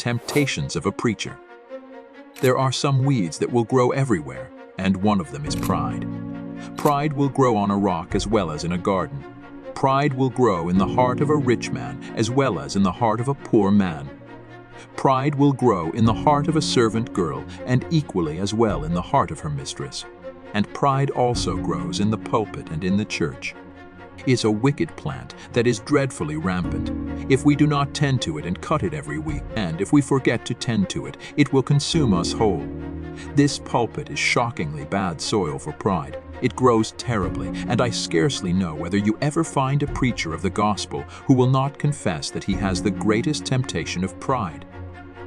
temptations of a preacher. There are some weeds that will grow everywhere, and one of them is pride. Pride will grow on a rock as well as in a garden. Pride will grow in the heart of a rich man as well as in the heart of a poor man. Pride will grow in the heart of a servant girl and equally as well in the heart of her mistress. And pride also grows in the pulpit and in the church. It's a wicked plant that is dreadfully rampant. If we do not tend to it and cut it every week, and if we forget to tend to it, it will consume us whole. This pulpit is shockingly bad soil for pride. It grows terribly, and I scarcely know whether you ever find a preacher of the gospel who will not confess that he has the greatest temptation of pride.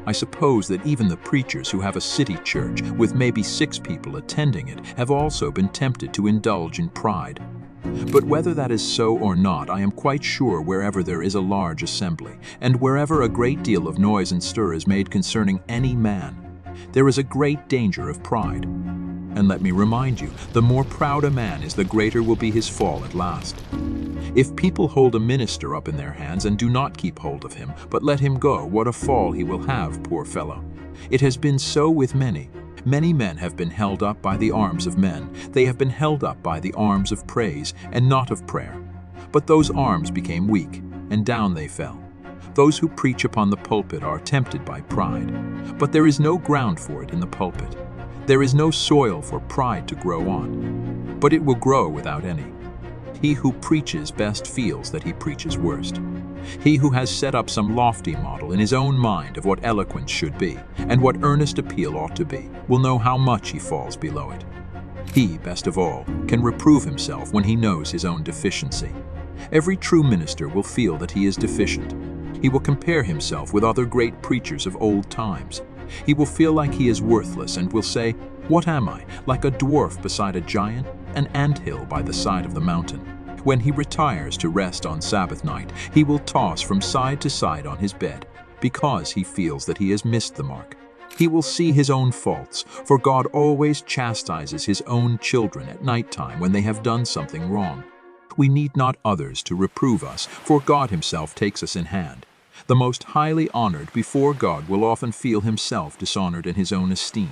I suppose that even the preachers who have a city church with maybe 6 people attending it have also been tempted to indulge in pride. But whether that is so or not, I am quite sure wherever there is a large assembly, and wherever a great deal of noise and stir is made concerning any man, there is a great danger of pride. And let me remind you, the more proud a man is, the greater will be his fall at last. If people hold a minister up in their hands and do not keep hold of him, but let him go, what a fall he will have, poor fellow. It has been so with many. Many men have been held up by the arms of men. They have been held up by the arms of praise and not of prayer. But those arms became weak, and down they fell. Those who preach upon the pulpit are tempted by pride, but there is no ground for it in the pulpit. There is no soil for pride to grow on, but it will grow without any. He who preaches best feels that he preaches worst. He who has set up some lofty model in his own mind of what eloquence should be, and what earnest appeal ought to be, will know how much he falls below it. He, best of all, can reprove himself when he knows his own deficiency. Every true minister will feel that he is deficient. He will compare himself with other great preachers of old times. He will feel like he is worthless and will say, "What am I, like a dwarf beside a giant, an anthill by the side of the mountain?" When he retires to rest on Sabbath night, he will toss from side to side on his bed, because he feels that he has missed the mark. He will see his own faults, for God always chastises his own children at night time when they have done something wrong. We need not others to reprove us, for God himself takes us in hand. The most highly honored before God will often feel himself dishonored in his own esteem.